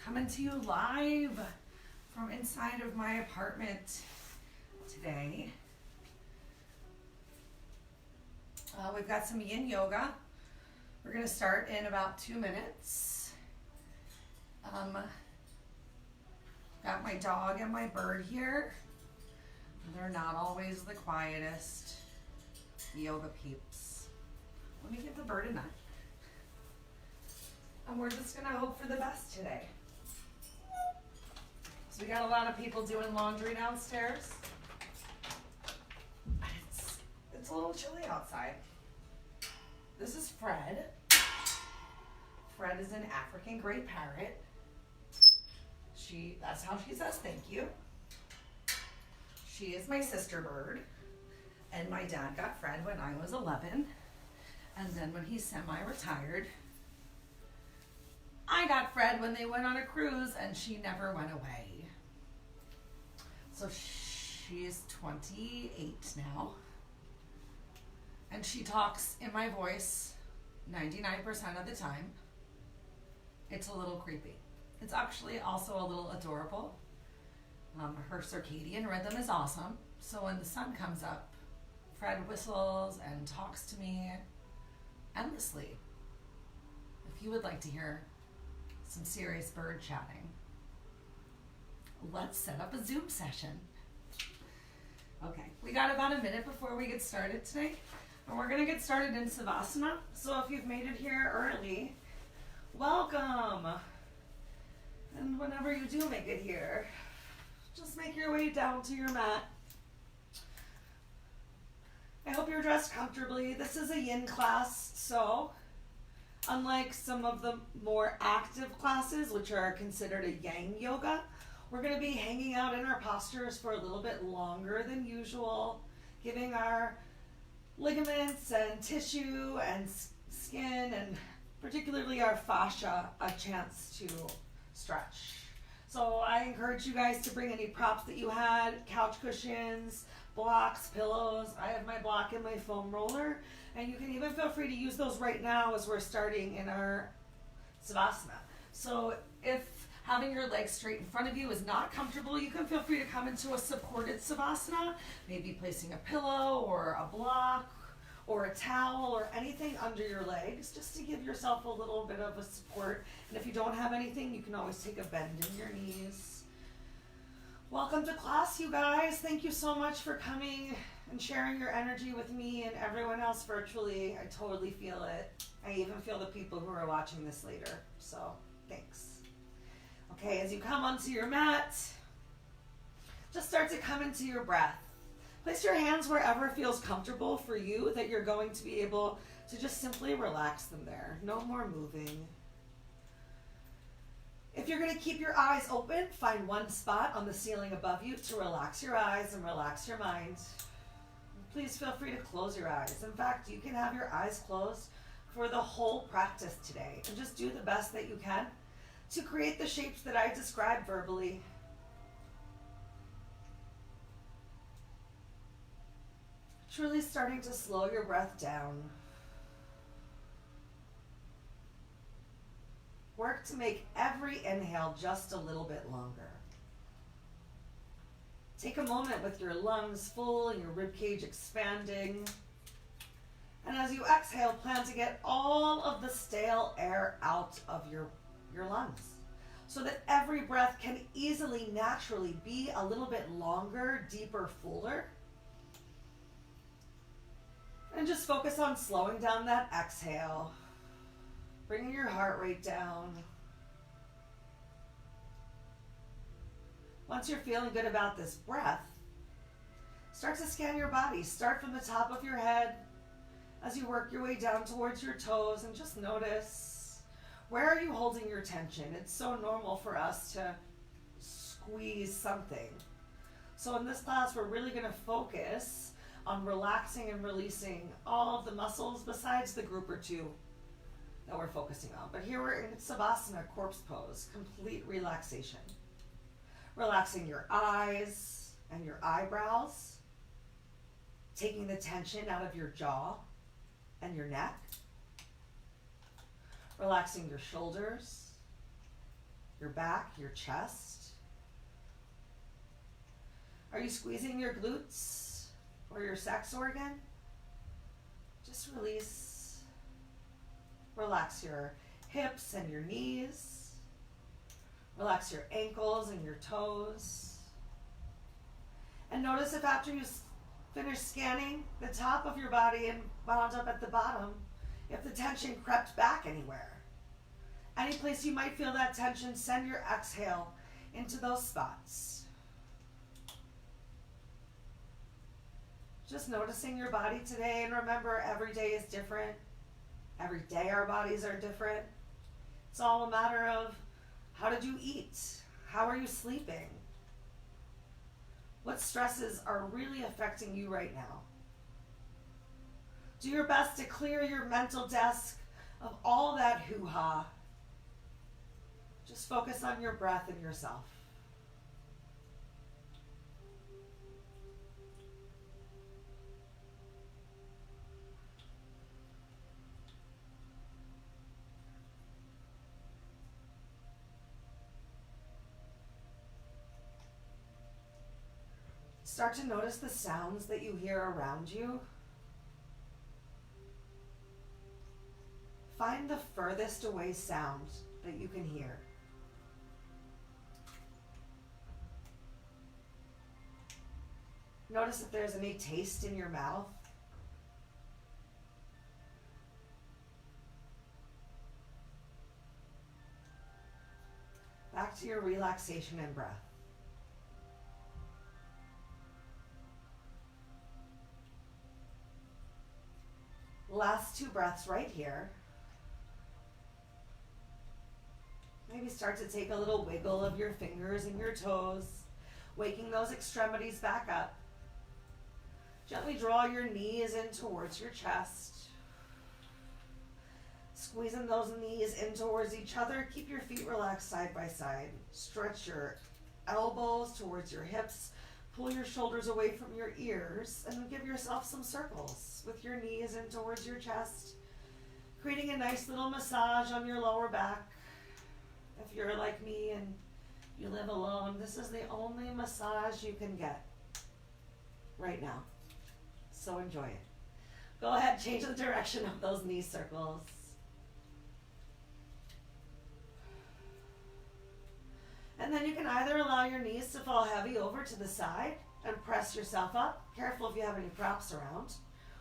Coming to you live from inside of my apartment today. We've got some Yin Yoga. We're going to start in about 2 minutes. Got my dog and my bird here. They're not always the quietest yoga peeps. Let me give the bird a nut. And we're just going to hope for the best today. So we got a lot of people doing laundry downstairs. It's a little chilly outside. This is Fred. Fred is an African gray parrot. That's how she says thank you. She is my sister bird. And my dad got Fred when I was 11. And then when he's semi-retired, I got Fred when they went on a cruise and she never went away. So she's 28 now. And she talks in my voice 99% of the time. It's a little creepy. It's actually also a little adorable. Her circadian rhythm is awesome. So when the sun comes up, Fred whistles and talks to me endlessly. If you would like to hear some serious bird chatting, let's set up a Zoom session. Okay, we got about a minute before we get started today. And we're going to get started in Savasana. So if you've made it here early, welcome. And whenever you do make it here, just make your way down to your mat. I hope you're dressed comfortably. This is a Yin class, so unlike some of the more active classes, which are considered a Yang Yoga, we're going to be hanging out in our postures for a little bit longer than usual, giving our ligaments and tissue and skin and particularly our fascia a chance to stretch. So I encourage you guys to bring any props that you had, couch cushions, blocks, pillows. I have my block and my foam roller, and you can even feel free to use those right now as we're starting in our Savasana. So if having your legs straight in front of you is not comfortable, you can feel free to come into a supported Savasana, maybe placing a pillow or a block or a towel or anything under your legs just to give yourself a little bit of a support. And if you don't have anything, you can always take a bend in your knees. Welcome to class, you guys. Thank you so much for coming and sharing your energy with me and everyone else virtually. I totally feel it. I even feel the people who are watching this later. So thanks. Okay, as you come onto your mat, just start to come into your breath. Place your hands wherever feels comfortable for you, that you're going to be able to just simply relax them there. No more moving. If you're going to keep your eyes open, find one spot on the ceiling above you to relax your eyes and relax your mind. Please feel free to close your eyes. In fact, you can have your eyes closed for the whole practice today and just do the best that you can to create the shapes that I described verbally. Truly starting to slow your breath down. Work to make every inhale just a little bit longer. Take a moment with your lungs full and your ribcage expanding. And as you exhale, plan to get all of the stale air out of your lungs so that every breath can easily, naturally be a little bit longer, deeper, fuller. And just focus on slowing down that exhale, bringing your heart rate down. Once you're feeling good about this breath, start to scan your body. Start from the top of your head as you work your way down towards your toes, and just notice, where are you holding your tension? It's so normal for us to squeeze something. So in this class, we're really going to focus on relaxing and releasing all of the muscles besides the group or two that we're focusing on. But here we're in Savasana, corpse pose, complete relaxation. Relaxing your eyes and your eyebrows, taking the tension out of your jaw and your neck, relaxing your shoulders, your back, your chest. Are you squeezing your glutes or your sex organ? Just release. Relax your hips and your knees. Relax your ankles and your toes. And notice if after you finish scanning the top of your body and wound up at the bottom, if the tension crept back anywhere. Any place you might feel that tension, send your exhale into those spots. Just noticing your body today, and remember, every day is different. Every day our bodies are different. It's all a matter of how did you eat? How are you sleeping? What stresses are really affecting you right now? Do your best to clear your mental desk of all that hoo-ha. Just focus on your breath and yourself. Start to notice the sounds that you hear around you. Find the furthest away sound that you can hear. Notice if there's any taste in your mouth. Back to your relaxation and breath. Last 2 breaths right here. Maybe start to take a little wiggle of your fingers and your toes, waking those extremities back up. Gently draw your knees in towards your chest. Squeezing those knees in towards each other. Keep your feet relaxed side by side. Stretch your elbows towards your hips. Pull your shoulders away from your ears and give yourself some circles with your knees in towards your chest, creating a nice little massage on your lower back. If you're like me and you live alone, this is the only massage you can get right now. So enjoy it. Go ahead, change the direction of those knee circles. And then you can either allow your knees to fall heavy over to the side and press yourself up. Careful if you have any props around.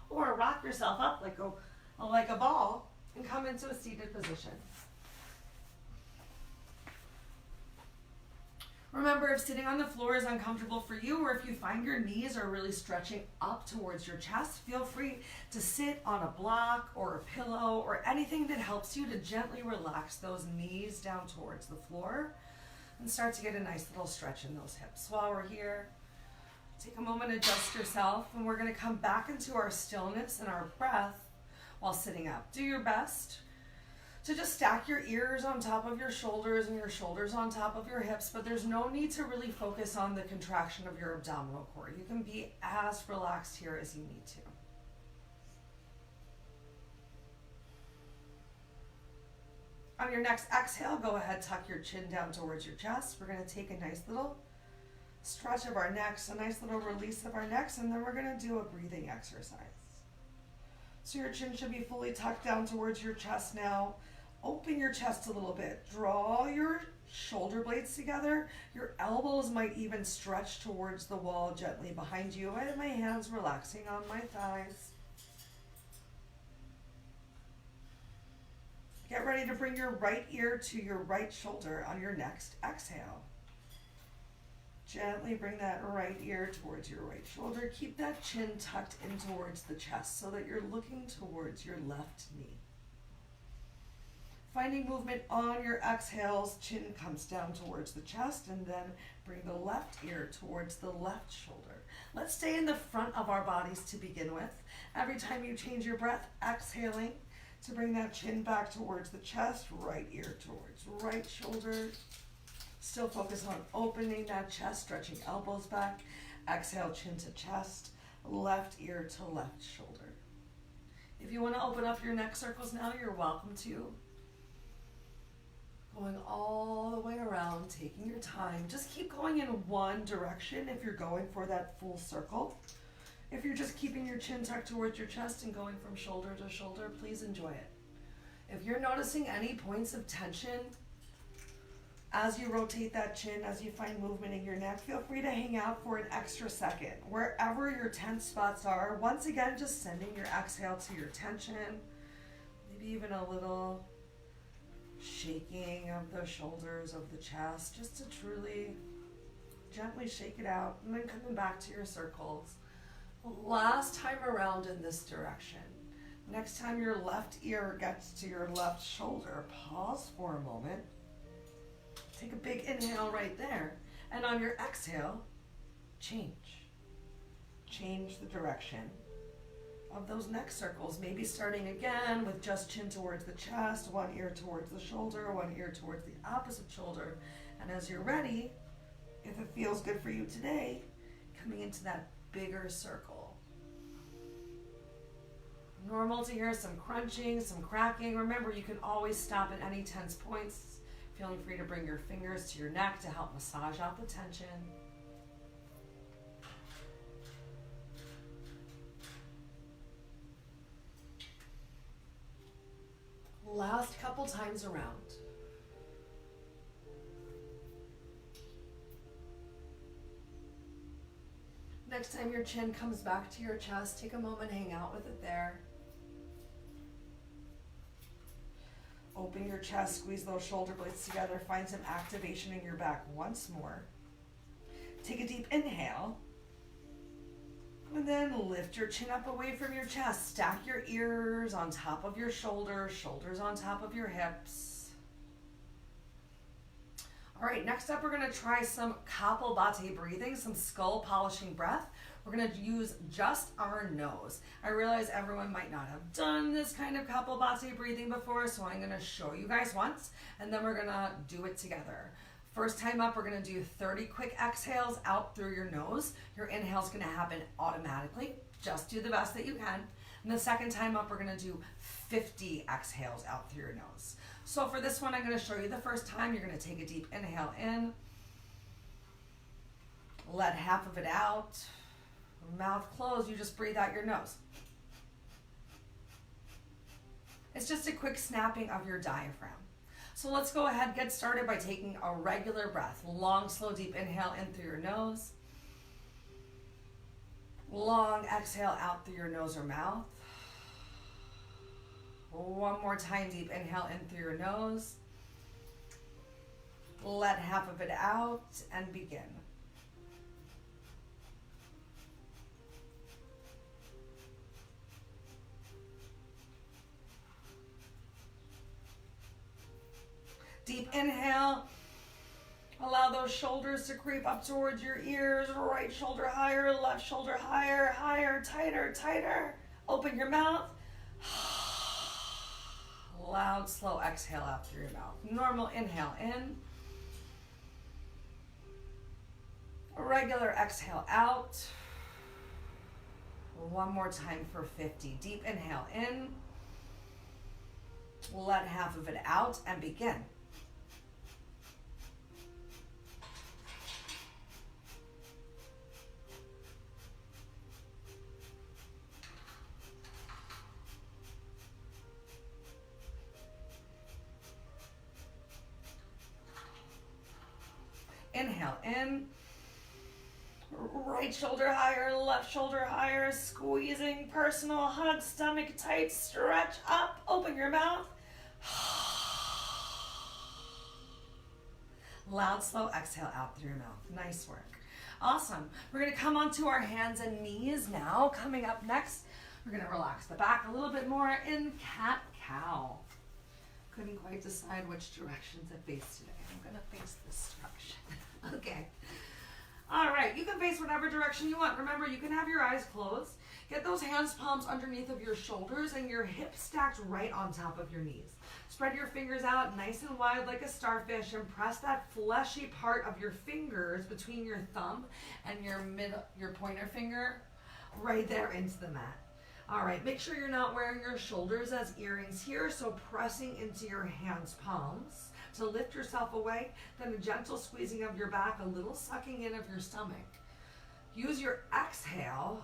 Or rock yourself up like a ball and come into a seated position. Remember, if sitting on the floor is uncomfortable for you, or if you find your knees are really stretching up towards your chest, feel free to sit on a block or a pillow or anything that helps you to gently relax those knees down towards the floor. And start to get a nice little stretch in those hips. While we're here, take a moment to adjust yourself, and we're going to come back into our stillness and our breath while sitting up. Do your best to just stack your ears on top of your shoulders and your shoulders on top of your hips, but there's no need to really focus on the contraction of your abdominal cord. You can be as relaxed here as you need to. On your next exhale, go ahead, tuck your chin down towards your chest. We're going to take a nice little stretch of our necks, a nice little release of our necks, and then we're going to do a breathing exercise. So your chin should be fully tucked down towards your chest now. Open your chest a little bit. Draw your shoulder blades together. Your elbows might even stretch towards the wall gently behind you. I have my hands relaxing on my thighs. Get ready to bring your right ear to your right shoulder on your next exhale. Gently bring that right ear towards your right shoulder. Keep that chin tucked in towards the chest so that you're looking towards your left knee. Finding movement on your exhales, chin comes down towards the chest, and then bring the left ear towards the left shoulder. Let's stay in the front of our bodies to begin with. Every time you change your breath, exhaling, to bring that chin back towards the chest, right ear towards right shoulder. Still focus on opening that chest, stretching elbows back. Exhale, chin to chest, left ear to left shoulder. If you want to open up your neck circles now, you're welcome to. Going all the way around. around, taking your time. Just keep going in one direction if you're going for that full circle. If you're just keeping your chin tucked towards your chest and going from shoulder to shoulder, please enjoy it. If you're noticing any points of tension as you rotate that chin, as you find movement in your neck, feel free to hang out for an extra second. Wherever your tense spots are, once again, just sending your exhale to your tension. Maybe even a little shaking of the shoulders, of the chest, just to truly gently shake it out, and then coming back to your circles. Last time around in this direction. Next time your left ear gets to your left shoulder, pause for a moment. Take a big inhale right there. And on your exhale, change. Change the direction of those neck circles. Maybe starting again with just chin towards the chest, one ear towards the shoulder, one ear towards the opposite shoulder. And as you're ready, if it feels good for you today, coming into that bigger circle. Normal to hear some crunching, some cracking. Remember, you can always stop at any tense points. Feeling free to bring your fingers to your neck to help massage out the tension. Last couple times around. Next time your chin comes back to your chest, take a moment, hang out with it there. Open your chest, squeeze those shoulder blades together, find some activation in your back once more. Take a deep inhale. And then lift your chin up away from your chest. Stack your ears on top of your shoulders, shoulders on top of your hips. All right, next up, we're gonna try some Kapalbhati breathing, some skull polishing breath. We're gonna use just our nose. I realize everyone might not have done this kind of Kapalbhati breathing before, so I'm gonna show you guys once, and then we're gonna do it together. First time up, we're gonna do 30 quick exhales out through your nose. Your inhale's gonna happen automatically. Just do the best that you can. And the second time up, we're gonna do 50 exhales out through your nose. So for this one, I'm gonna show you the first time. You're gonna take a deep inhale in. Let half of it out. Mouth closed, you just breathe out your nose. It's just a quick snapping of your diaphragm. So let's go ahead, get started by taking a regular breath. Long, slow, deep inhale in through your nose. Long exhale out through your nose or mouth. One more time, deep inhale in through your nose. Let half of it out and begin. Deep inhale. Allow those shoulders to creep up towards your ears. Right shoulder higher, left shoulder higher, higher, tighter, tighter. Open your mouth. Loud, slow exhale out through your mouth. Normal inhale in. Regular exhale out. One more time for 50. Deep inhale in. Let half of it out and begin. Inhale in, right shoulder higher, left shoulder higher, squeezing, personal hug, stomach tight, stretch up, open your mouth. Loud, slow exhale out through your mouth. Nice work. Awesome. We're gonna come onto our hands and knees now. Coming up next, we're gonna relax the back a little bit more in cat-cow. Couldn't quite decide which direction to face today. I'm gonna face this direction. Okay. All right, you can face whatever direction you want. Remember, you can have your eyes closed. Get those hands palms underneath of your shoulders and your hips stacked right on top of your knees. Spread your fingers out nice and wide like a starfish and press that fleshy part of your fingers between your thumb and your pointer finger right there into the mat. All right, make sure you're not wearing your shoulders as earrings here, so pressing into your hands palms. to lift yourself away, then a gentle squeezing of your back, a little sucking in of your stomach. Use your exhale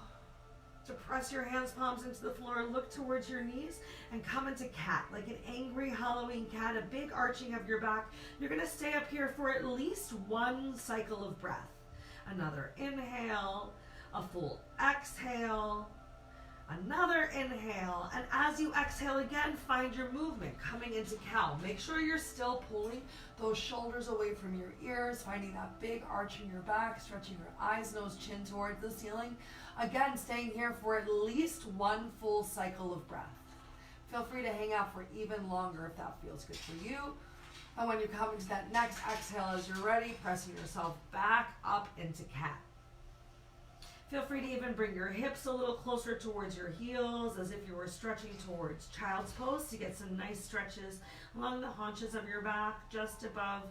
to press your hands palms into the floor, look towards your knees, and come into cat, like an angry Halloween cat, a big arching of your back. You're gonna stay up here for at least one cycle of breath. Another inhale, a full exhale, another inhale, and as you exhale again, find your movement coming into cow. Make sure you're still pulling those shoulders away from your ears, finding that big arch in your back, stretching your eyes, nose, chin towards the ceiling. Again, staying here for at least one full cycle of breath. Feel free to hang out for even longer if that feels good for you. And when you come into that next exhale as you're ready, pressing yourself back up into cat. Feel free to even bring your hips a little closer towards your heels as if you were stretching towards child's pose to get some nice stretches along the haunches of your back, just above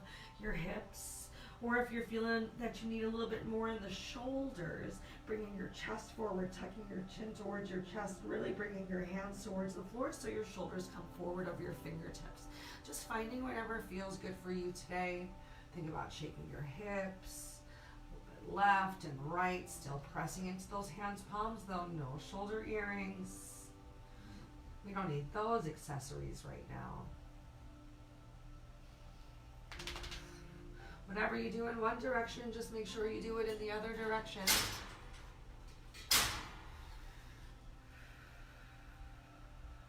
your hips. Or if you're feeling that you need a little bit more in the shoulders, bringing your chest forward, tucking your chin towards your chest, really bringing your hands towards the floor so your shoulders come forward of your fingertips. Just finding whatever feels good for you today. Think about shaking your hips, left and right, still pressing into those hands palms though, no shoulder earrings. We don't need those accessories right now. Whatever you do in one direction, just make sure you do it in the other direction.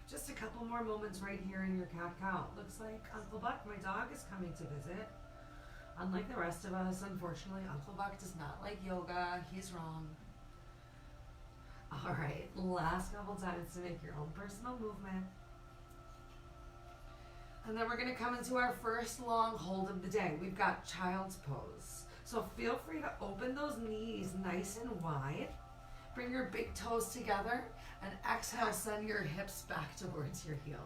Just a couple more moments right here in your cat-cow. Looks like Uncle Buck, my dog, is coming to visit. Unlike the rest of us, unfortunately, Uncle Buck does not like yoga. He's wrong. All right, last couple times to make your own personal movement. And then we're going to come into our first long hold of the day. We've got child's pose. So feel free to open those knees nice and wide. Bring your big toes together and exhale, send your hips back towards your heels.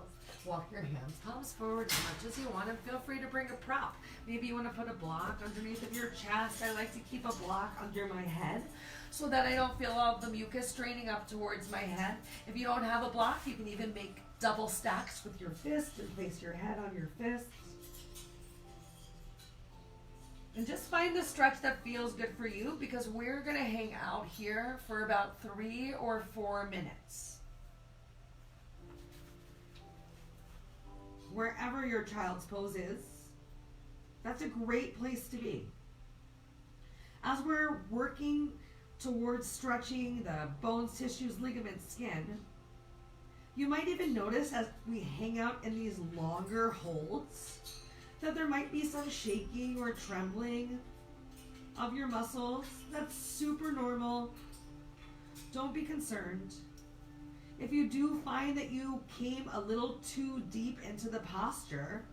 Walk your hands palms forward as much as you want, and feel free to bring a prop. Maybe you want to put a block underneath of your chest. I like to keep a block under my head so that I don't feel all the mucus draining up towards my head. If you don't have a block, you can even make double stacks with your fist and place your head on your fists. And just find the stretch that feels good for you, because we're going to hang out here for about 3 or 4 minutes. Wherever your child's pose is, that's a great place to be. As we're working towards stretching the bones, tissues, ligaments, skin, you might even notice as we hang out in these longer holds that there might be some shaking or trembling of your muscles. That's super normal. Don't be concerned. If you do find that you came a little too deep into the posture,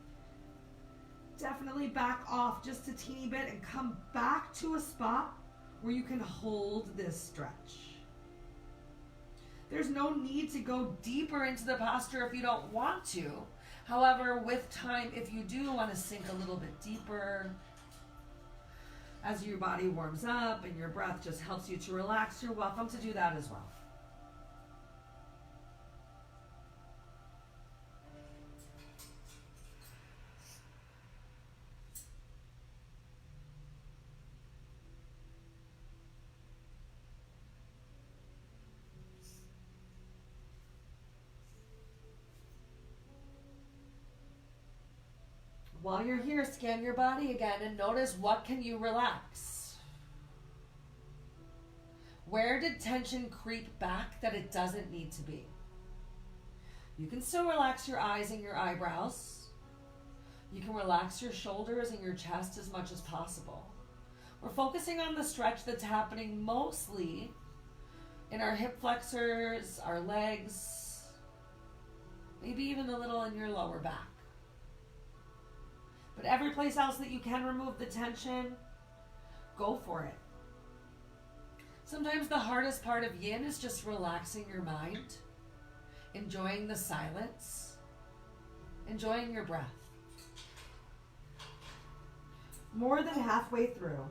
definitely back off just a teeny bit and come back to a spot where you can hold this stretch. There's no need to go deeper into the posture if you don't want to. However, with time, if you do want to sink a little bit deeper, as your body warms up and your breath just helps you to relax, you're welcome to do that as well. While you're here, scan your body again and notice, what can you relax? Where did tension creep back that it doesn't need to be? You can still relax your eyes and your eyebrows. You can relax your shoulders and your chest as much as possible. We're focusing on the stretch that's happening mostly in our hip flexors, our legs, maybe even a little in your lower back. But every place else that you can remove the tension, go for it. Sometimes the hardest part of yin is just relaxing your mind, enjoying the silence, enjoying your breath. More than halfway through.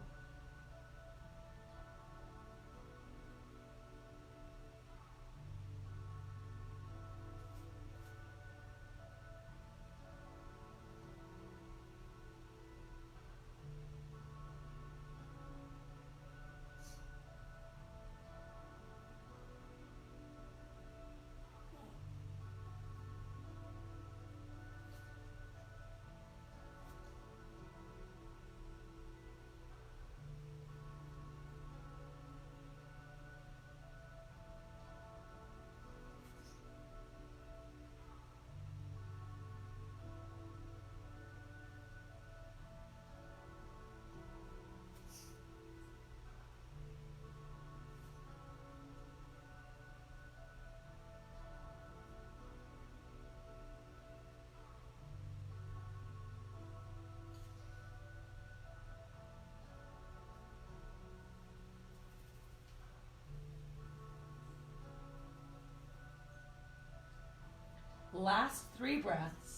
Last 3 breaths.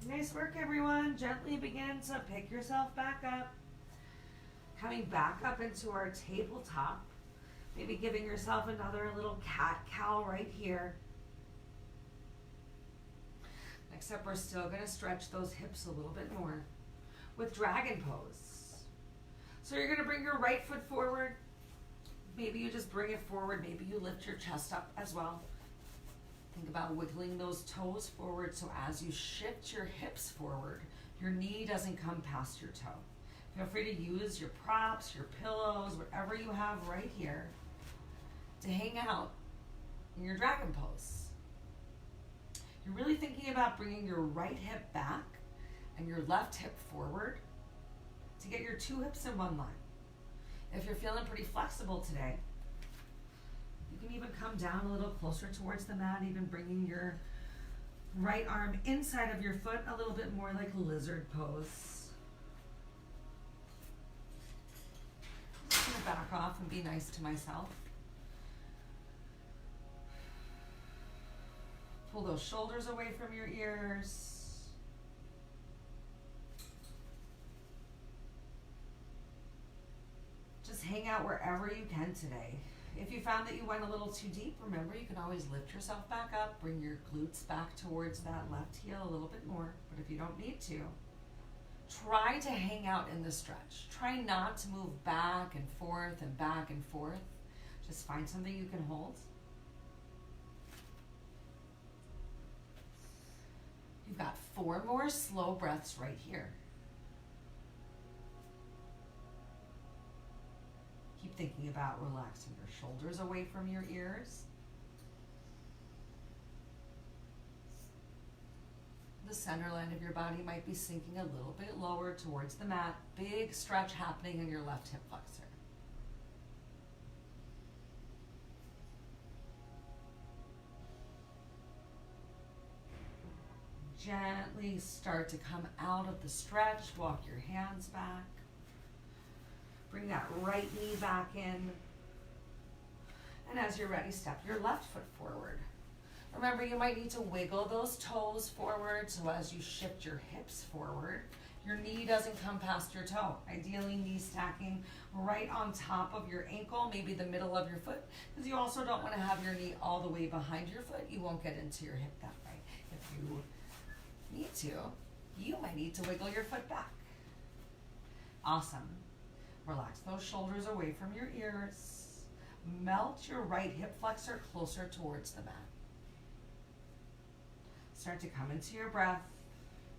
Nice work, everyone. Gently begin to pick yourself back up. Coming back up into our tabletop. Maybe giving yourself another little cat-cow right here. Next up, we're still going to stretch those hips a little bit more with dragon pose. So you're going to bring your right foot forward. Maybe you just bring it forward. Maybe you lift your chest up as well. Think about wiggling those toes forward so as you shift your hips forward, your knee doesn't come past your toe. Feel free to use your props, your pillows, whatever you have right here to hang out in your dragon pose. You're really thinking about bringing your right hip back and your left hip forward to get your 2 hips in one line. If you're feeling pretty flexible today, you can even come down a little closer towards the mat, even bringing your right arm inside of your foot, a little bit more like lizard pose. I'm going to back off and be nice to myself. Pull those shoulders away from your ears. Just hang out wherever you can today. If you found that you went a little too deep, remember you can always lift yourself back up, bring your glutes back towards that left heel a little bit more. But if you don't need to, try to hang out in the stretch. Try not to move back and forth and back and forth. Just find something you can hold. You've got 4 more slow breaths right here. Keep thinking about relaxing your shoulders away from your ears. The center line of your body might be sinking a little bit lower towards the mat. Big stretch happening in your left hip flexor. Gently start to come out of the stretch. Walk your hands back. Bring that right knee back in. And as you're ready, step your left foot forward. Remember, you might need to wiggle those toes forward so as you shift your hips forward, your knee doesn't come past your toe. Ideally, knee stacking right on top of your ankle, maybe the middle of your foot, because you also don't want to have your knee all the way behind your foot. You won't get into your hip that way. If you need to, you might need to wiggle your foot back. Awesome. Relax those shoulders away from your ears. Melt your right hip flexor closer towards the mat. Start to come into your breath.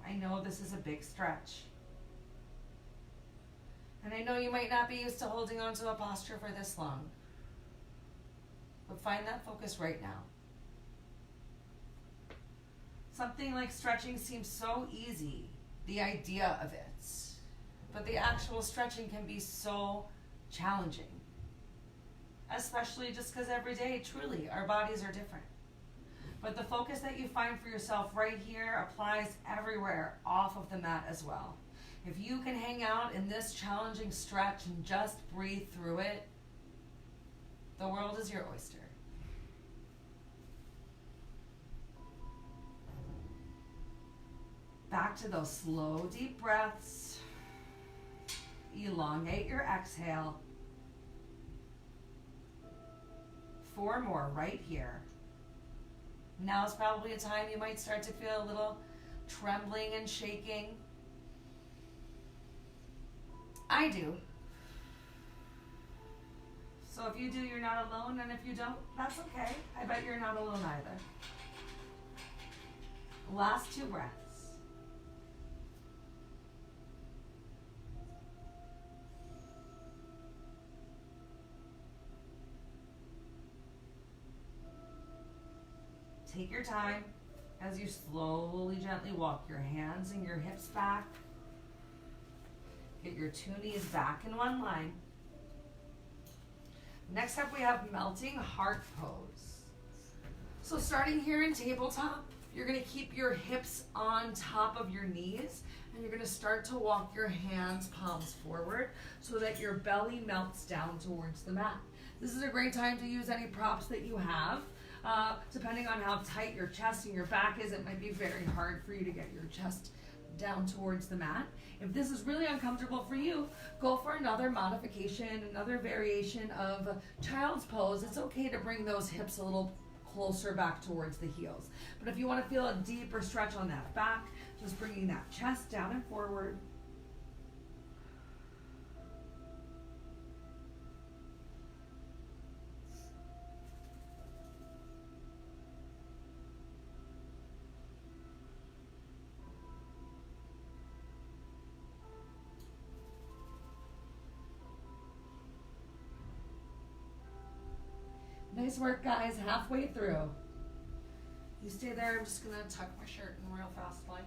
I know this is a big stretch. And I know you might not be used to holding on to a posture for this long. But find that focus right now. Something like stretching seems so easy, the idea of it. But the actual stretching can be so challenging. Especially just because every day, truly, our bodies are different. But the focus that you find for yourself right here applies everywhere off of the mat as well. If you can hang out in this challenging stretch and just breathe through it, the world is your oyster. Back to those slow, deep breaths. Elongate your exhale. 4 more right here. Now is probably a time you might start to feel a little trembling and shaking. I do. So if you do, you're not alone, and if you don't, that's okay. I bet you're not alone either. Last 2 breaths. Take your time as you slowly, gently walk your hands and your hips back. Get your two knees back in one line. Next up, we have melting heart pose. So starting here in tabletop, you're gonna keep your hips on top of your knees, and you're gonna start to walk your hands, palms forward, so that your belly melts down towards the mat. This is a great time to use any props that you have. Depending on how tight your chest and your back is, it might be very hard for you to get your chest down towards the mat. If this is really uncomfortable for you, go for another modification, another variation of child's pose. It's okay to bring those hips a little closer back towards the heels. But if you want to feel a deeper stretch on that back, just bringing that chest down and forward. Nice work, guys. Halfway through. You stay there. I'm just going to tuck my shirt in real fast like.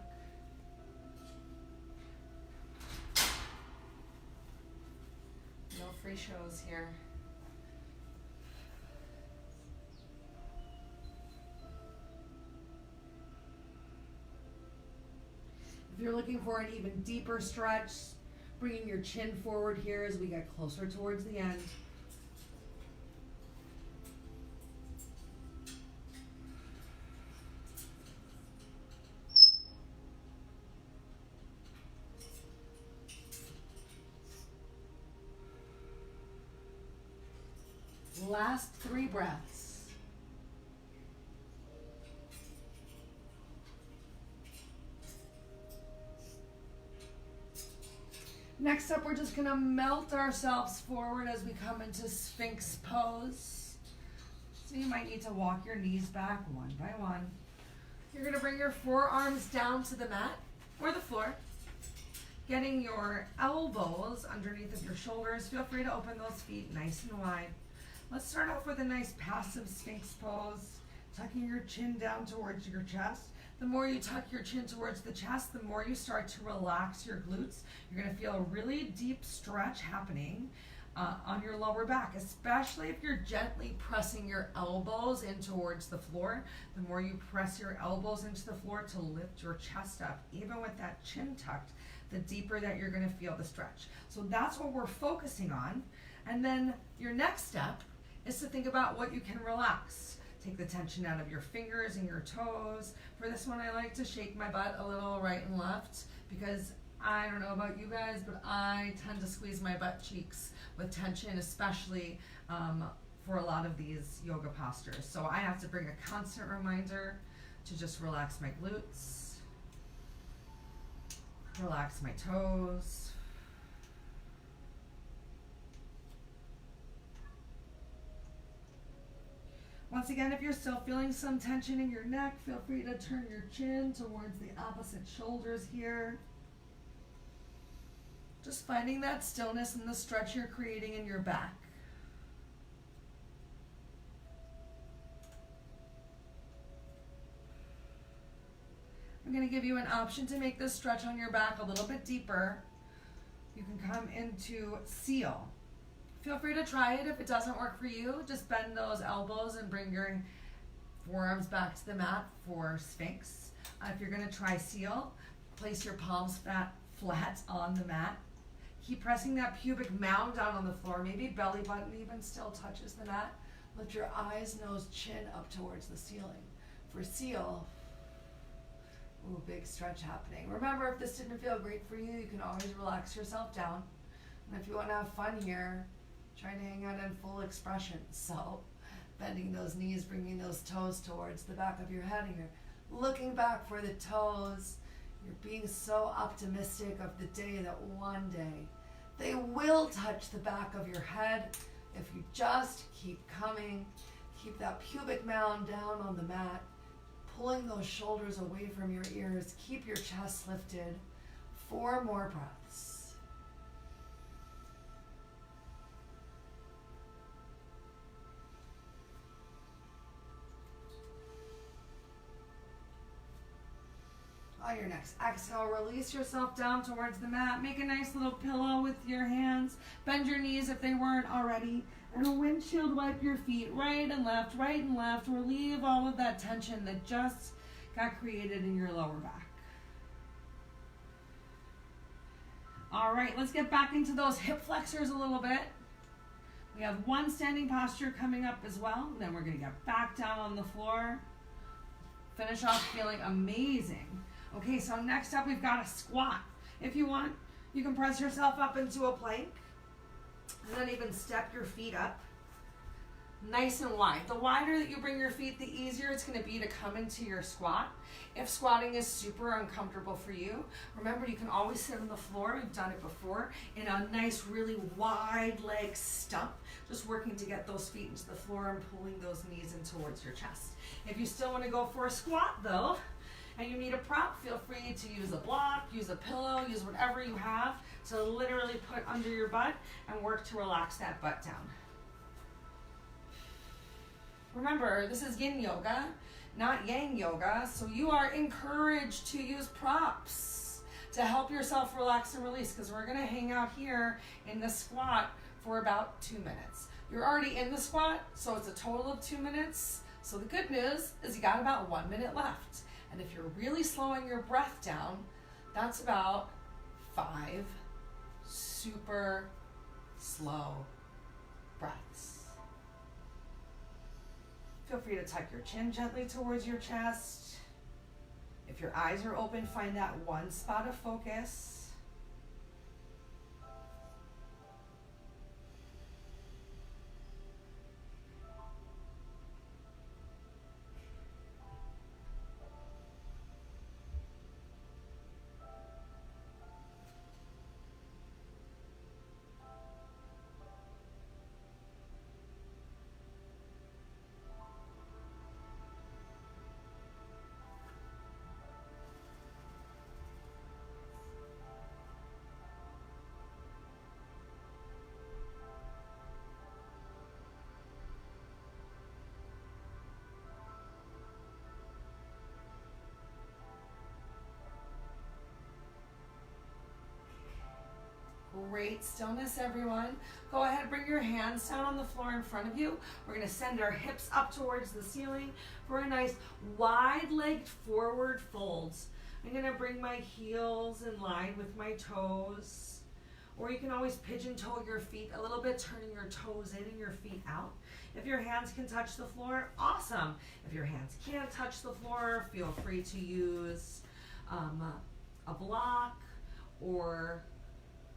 No free shows here. If you're looking for an even deeper stretch, bringing your chin forward here as we get closer towards the end. Last 3 breaths. Next up, we're just going to melt ourselves forward as we come into Sphinx pose. So you might need to walk your knees back one by one. You're going to bring your forearms down to the mat or the floor. Getting your elbows underneath of your shoulders. Feel free to open those feet nice and wide. Let's start off with a nice passive Sphinx pose, tucking your chin down towards your chest. The more you tuck your chin towards the chest, the more you start to relax your glutes. You're going to feel a really deep stretch happening on your lower back, especially if you're gently pressing your elbows in towards the floor. The more you press your elbows into the floor to lift your chest up, even with that chin tucked, the deeper that you're going to feel the stretch. So that's what we're focusing on. And then your next step is to think about what you can relax. Take the tension out of your fingers and your toes. For this one, I like to shake my butt a little right and left because I don't know about you guys, but I tend to squeeze my butt cheeks with tension, especially for a lot of these yoga postures. So I have to bring a constant reminder to just relax my glutes, relax my toes. Once again, if you're still feeling some tension in your neck, feel free to turn your chin towards the opposite shoulders here. Just finding that stillness and the stretch you're creating in your back. I'm going to give you an option to make this stretch on your back a little bit deeper. You can come into seal. Feel free to try it. If it doesn't work for you, just bend those elbows and bring your forearms back to the mat for Sphinx. If you're going to try seal, place your palms flat on the mat. Keep pressing that pubic mound down on the floor. Maybe belly button even still touches the mat. Lift your eyes, nose, chin up towards the ceiling. For seal, ooh, big stretch happening. Remember, if this didn't feel great for you, you can always relax yourself down. And if you want to have fun here, try to hang out in full expression. So bending those knees, bringing those toes towards the back of your head, and you're looking back for the toes. You're being so optimistic of the day that one day they will touch the back of your head if you just keep coming. Keep that pubic mound down on the mat, pulling those shoulders away from your ears. Keep your chest lifted. 4 more breaths. On your next exhale, release yourself down towards the mat. Make a nice little pillow with your hands. Bend your knees if they weren't already. And windshield wipe your feet right and left, right and left. Relieve all of that tension that just got created in your lower back. All right, let's get back into those hip flexors a little bit. We have one standing posture coming up as well. Then we're going to get back down on the floor. Finish off feeling amazing. Okay, so next up we've got a squat. If you want, you can press yourself up into a plank and then even step your feet up nice and wide. The wider that you bring your feet, the easier it's going to be to come into your squat. If squatting is super uncomfortable for you, remember you can always sit on the floor. We've done it before in a nice, really wide leg stump, just working to get those feet into the floor and pulling those knees in towards your chest. If you still want to go for a squat though, and you need a prop, feel free to use a block, use a pillow, use whatever you have to literally put under your butt and work to relax that butt down. Remember, this is Yin Yoga, not Yang Yoga, so you are encouraged to use props to help yourself relax and release, because we're going to hang out here in the squat for about 2 minutes. You're already in the squat, so it's a total of 2 minutes. So the good news is you got about 1 minute left. And if you're really slowing your breath down, that's about 5 super slow breaths. Feel free to tuck your chin gently towards your chest. If your eyes are open, find that one spot of focus. Great stillness, everyone. Go ahead, bring your hands down on the floor in front of you. We're going to send our hips up towards the ceiling for a nice wide-legged forward folds. I'm going to bring my heels in line with my toes. Or you can always pigeon toe your feet a little bit, turning your toes in and your feet out. If your hands can touch the floor, awesome. If your hands can't touch the floor, feel free to use a block or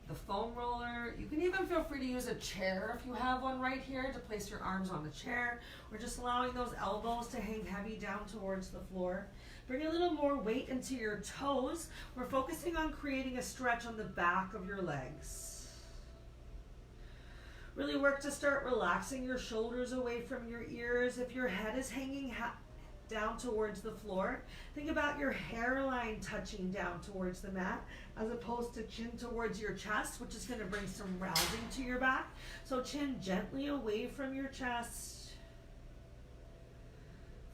the foam roller. You can even feel free to use a chair if you have one right here to place your arms on the chair. We're just allowing those elbows to hang heavy down towards the floor. Bring a little more weight into your toes. We're focusing on creating a stretch on the back of your legs. Really work to start relaxing your shoulders away from your ears. If your head is hanging down towards the floor, think about your hairline touching down towards the mat as opposed to chin towards your chest, which is going to bring some rounding to your back. So chin gently away from your chest.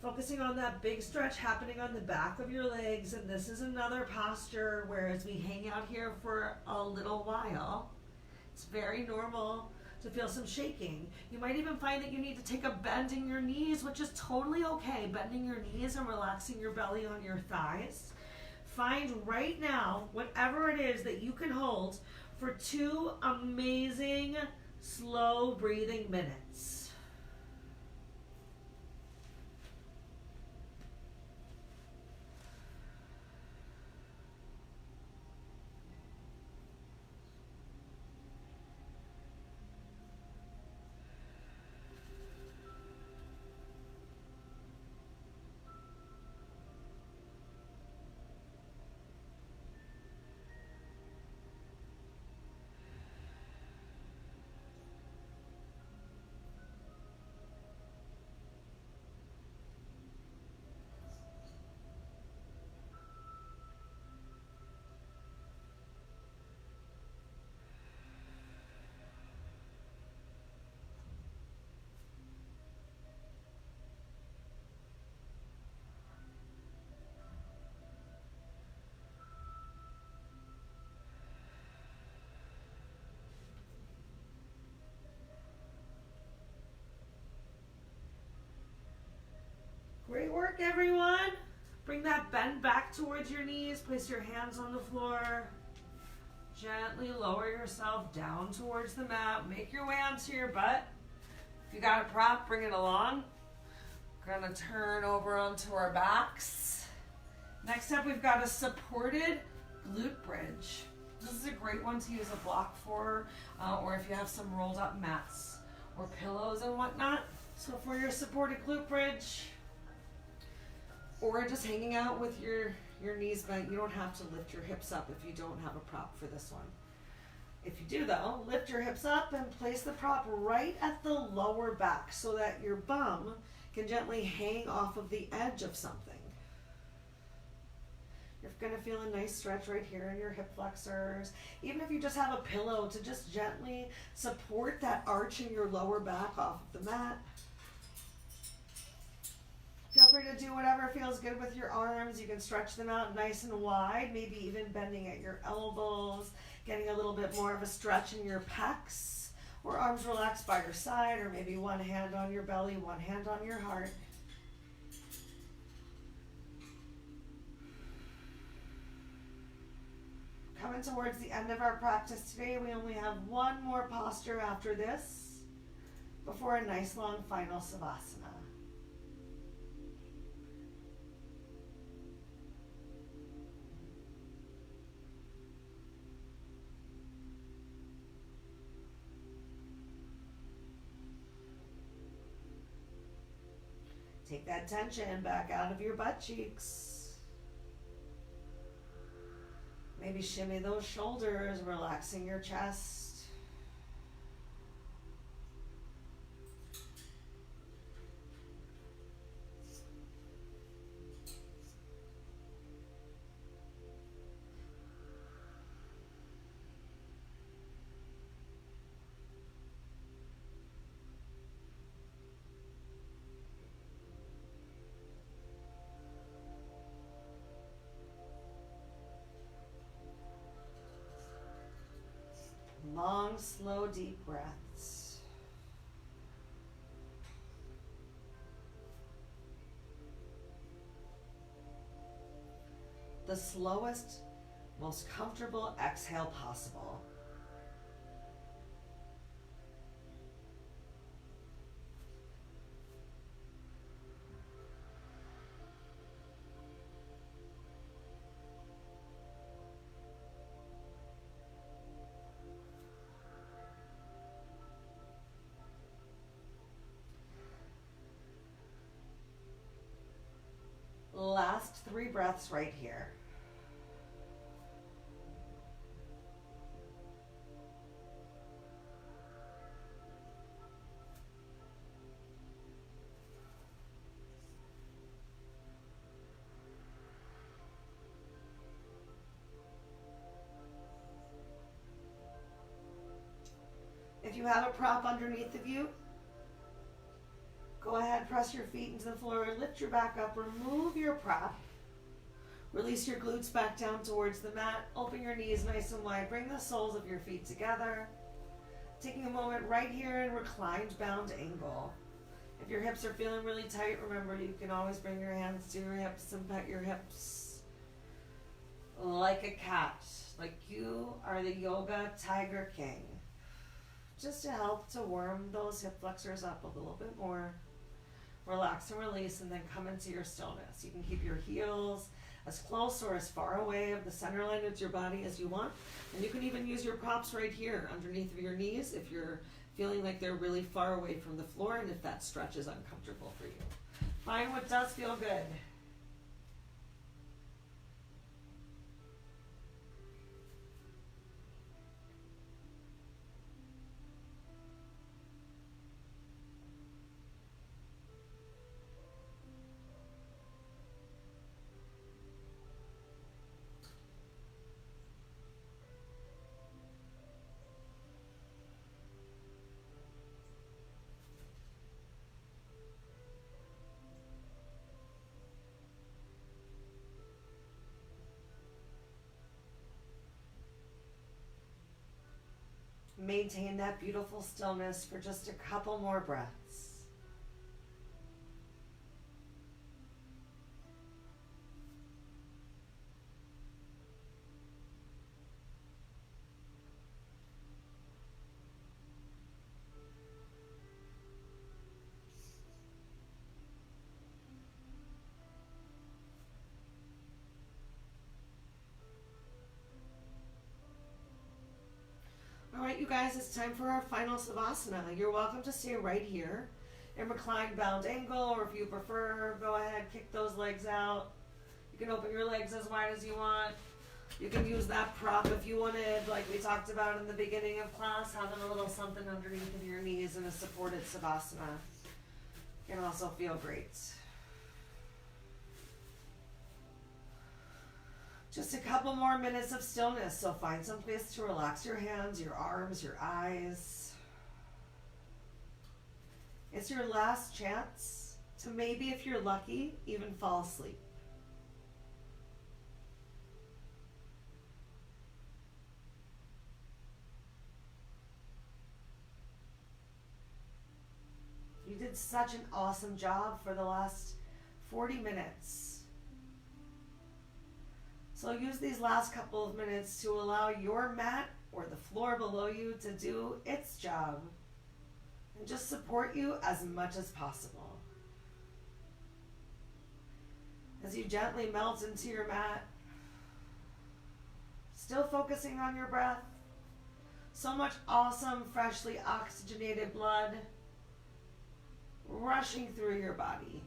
Focusing on that big stretch happening on the back of your legs. And this is another posture where as we hang out here for a little while, it's very normal to feel some shaking. You might even find that you need to take a bend in your knees, which is totally okay. Bending your knees and relaxing your belly on your thighs. Find right now, whatever it is that you can hold for 2 amazing, slow breathing minutes. work, everyone. Bring that bend back towards your knees. Place your hands on the floor. Gently lower yourself down towards the mat. Make your way onto your butt. If you got a prop, bring it along. We're gonna turn over onto our backs. Next up, we've got a supported glute bridge. This is a great one to use a block for, or if you have some rolled up mats or pillows and whatnot. So for your supported glute bridge, or just hanging out with your knees bent, you don't have to lift your hips up if you don't have a prop for this one. If you do though, lift your hips up and place the prop right at the lower back so that your bum can gently hang off of the edge of something. You're gonna feel a nice stretch right here in your hip flexors. Even if you just have a pillow to just gently support that arch in your lower back off of the mat. Feel free to do whatever feels good with your arms. You can stretch them out nice and wide, maybe even bending at your elbows, getting a little bit more of a stretch in your pecs, or arms relaxed by your side, or maybe one hand on your belly, one hand on your heart. Coming towards the end of our practice today, we only have one more posture after this before a nice long final savasana. Take that tension back out of your butt cheeks. Maybe shimmy those shoulders, relaxing your chest. Long, slow, deep breaths. The slowest, most comfortable exhale possible. Last 3 breaths right here. If you have a prop underneath of you, go ahead, press your feet into the floor, lift your back up, remove your prop. Release your glutes back down towards the mat. Open your knees nice and wide. Bring the soles of your feet together. Taking a moment right here in reclined bound angle. If your hips are feeling really tight, remember you can always bring your hands to your hips and pet your hips like a cat. Like you are the yoga tiger king. Just to help to warm those hip flexors up a little bit more. Relax and release, and then come into your stillness. You can keep your heels as close or as far away of the center line of your body as you want. And you can even use your props right here underneath of your knees if you're feeling like they're really far away from the floor and if that stretch is uncomfortable for you. Find what does feel good. Maintain that beautiful stillness for just a couple more breaths. guys, it's time for our final Savasana. You're welcome to stay right here in reclined bound angle, or if you prefer, go ahead, kick those legs out. You can open your legs as wide as you want. You can use that prop if you wanted, like we talked about in the beginning of class, having a little something underneath of your knees in a supported Savasana can also feel great. Just a couple more minutes of stillness, so find some place to relax your hands, your arms, your eyes. It's your last chance to maybe, if you're lucky, even fall asleep. You did such an awesome job for the last 40 minutes. So use these last couple of minutes to allow your mat or the floor below you to do its job and just support you as much as possible. As you gently melt into your mat, still focusing on your breath, so much awesome, freshly oxygenated blood rushing through your body.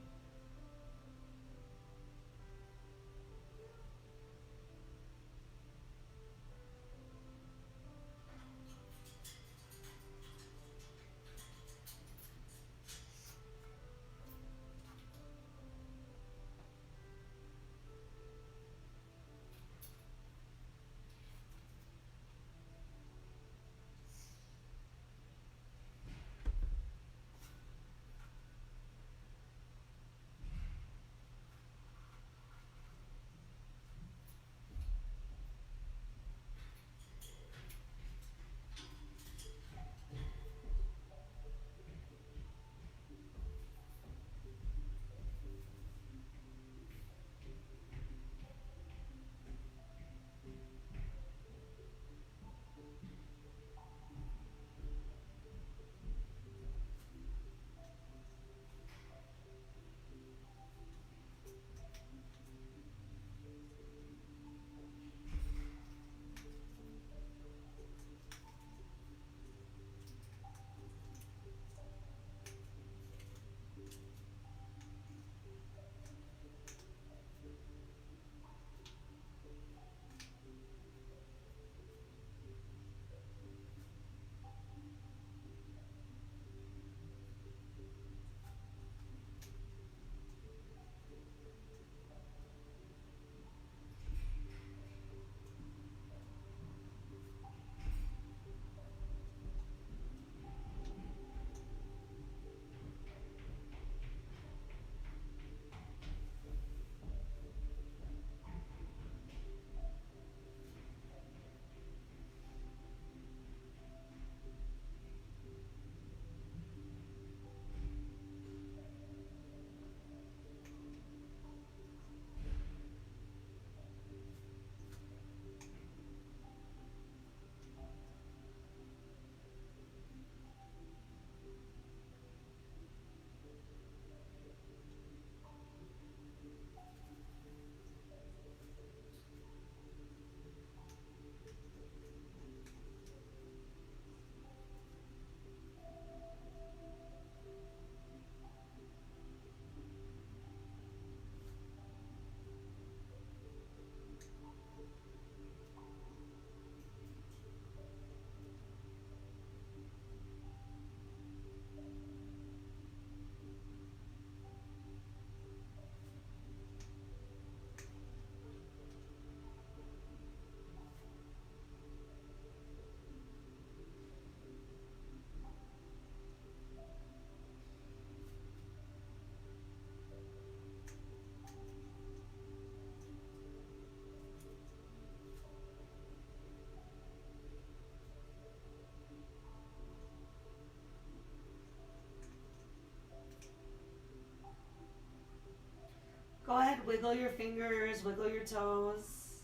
Go ahead, wiggle your fingers, wiggle your toes.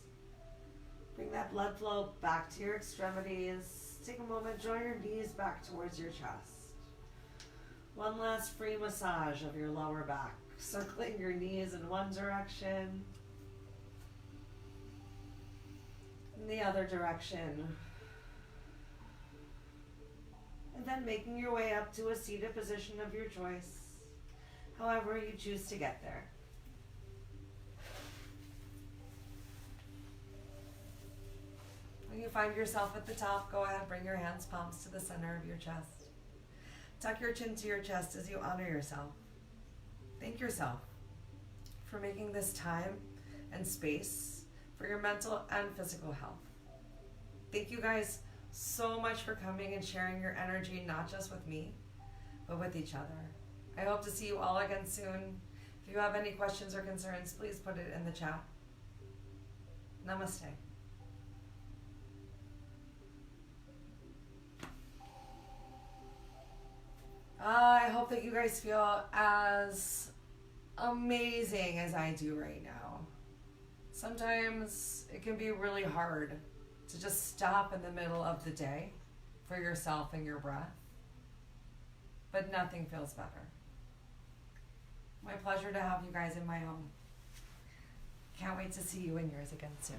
Bring that blood flow back to your extremities. Take a moment, draw your knees back towards your chest. One last free massage of your lower back, circling your knees in one direction, in the other direction. And then making your way up to a seated position of your choice, however you choose to get there. When you find yourself at the top, go ahead, bring your hands, palms to the center of your chest. Tuck your chin to your chest as you honor yourself. Thank yourself for making this time and space for your mental and physical health. Thank you guys so much for coming and sharing your energy, not just with me, but with each other. I hope to see you all again soon. If you have any questions or concerns, please put it in the chat. Namaste. I hope that you guys feel as amazing as I do right now. Sometimes it can be really hard to just stop in the middle of the day for yourself and your breath. But nothing feels better. My pleasure to have you guys in my home. Can't wait to see you in yours again soon.